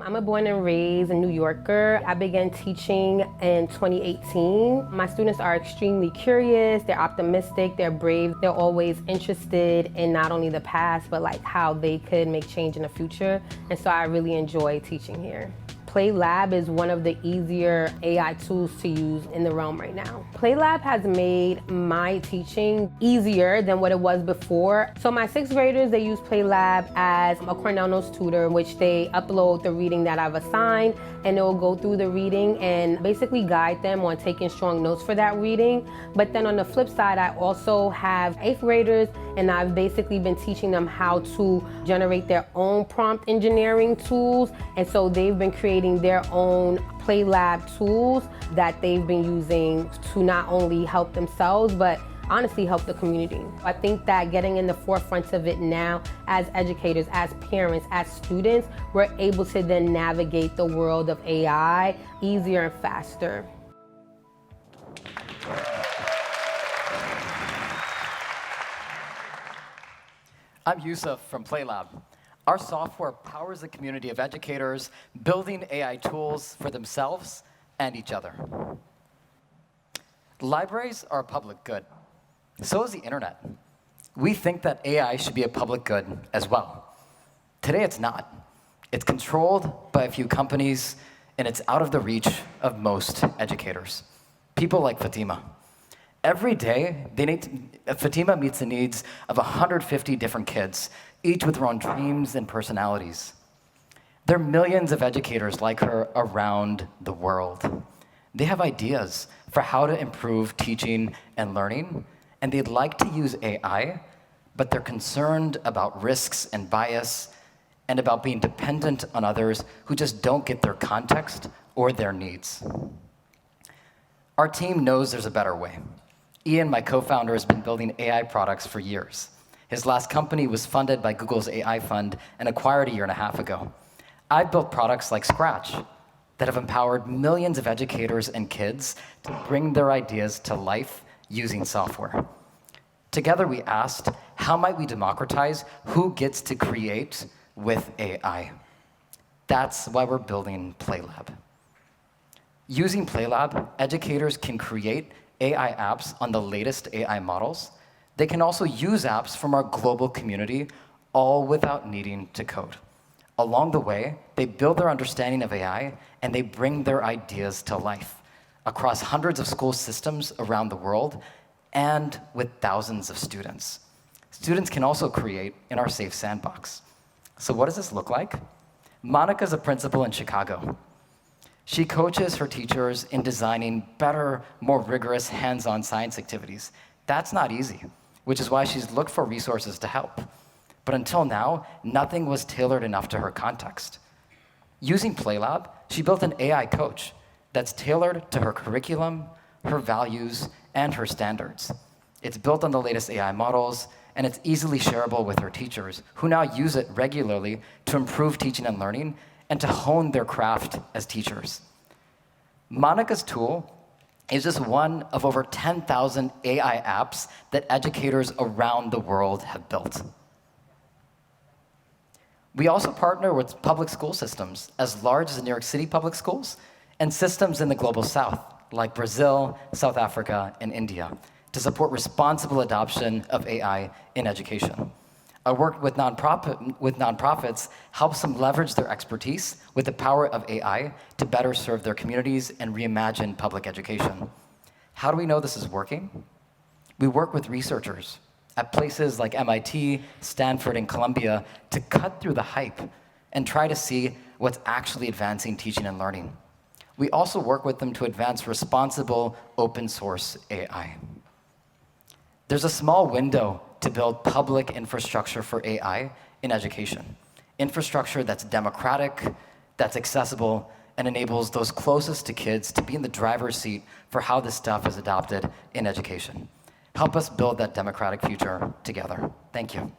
I'm a born and raised New Yorker. I began teaching in 2018. My students are extremely curious, they're optimistic, they're brave, they're always interested in not only the past, but like how they could make change in the future. And so I really enjoy teaching here. Playlab is one of the easier AI tools to use in the realm right now. Playlab has made my teaching easier than what it was before. So my sixth graders, they use Playlab as a Cornell Notes tutor, in which they upload the reading that I've assigned, and it will go through the reading and basically guide them on taking strong notes for that reading. But then on the flip side, I also have eighth graders, and I've basically been teaching them how to generate their own prompt engineering tools. And so they've been creating their own Playlab tools that they've been using to not only help themselves, but honestly help the community. I think that getting in the forefront of it now as educators, as parents, as students, we're able to then navigate the world of AI easier and faster. I'm Yusuf from Playlab. Our software powers a community of educators building AI tools for themselves and each other. Libraries are a public good. So is the internet. We think that AI should be a public good as well. Today it's not. It's controlled by a few companies, and it's out of the reach of most educators. People like Fatima. Every day, Fatima meets the needs of 150 different kids, each with their own dreams and personalities. There are millions of educators like her around the world. They have ideas for how to improve teaching and learning, and they'd like to use AI, but they're concerned about risks and bias and about being dependent on others who just don't get their context or their needs. Our team knows there's a better way. Ian, my co-founder, has been building AI products for years. His last company was funded by Google's AI fund and acquired a year and a half ago. I've built products like Scratch that have empowered millions of educators and kids to bring their ideas to life using software. Together we asked, how might we democratize who gets to create with AI? That's why we're building Playlab. Using Playlab, educators can create AI apps on the latest AI models. They can also use apps from our global community, all without needing to code. Along the way, they build their understanding of AI, and they bring their ideas to life across hundreds of school systems around the world and with thousands of students. Students can also create in our safe sandbox. So what does this look like? Monica's a principal in Chicago. She coaches her teachers in designing better, more rigorous hands-on science activities. That's not easy, which is why she's looked for resources to help. But until now, nothing was tailored enough to her context. Using Playlab, she built an AI coach that's tailored to her curriculum, her values, and her standards. It's built on the latest AI models, and it's easily shareable with her teachers, who now use it regularly to improve teaching and learning and to hone their craft as teachers. Monica's tool is just one of over 10,000 AI apps that educators around the world have built. We also partner with public school systems as large as New York City public schools and systems in the global south, like Brazil, South Africa, and India, to support responsible adoption of AI in education. Our work with nonprofits helps them leverage their expertise with the power of AI to better serve their communities and reimagine public education. How do we know this is working? We work with researchers at places like MIT, Stanford, and Columbia to cut through the hype and try to see what's actually advancing teaching and learning. We also work with them to advance responsible open source AI. There's a small window to build public infrastructure for AI in education. Infrastructure that's democratic, that's accessible, and enables those closest to kids to be in the driver's seat for how this stuff is adopted in education. Help us build that democratic future together. Thank you.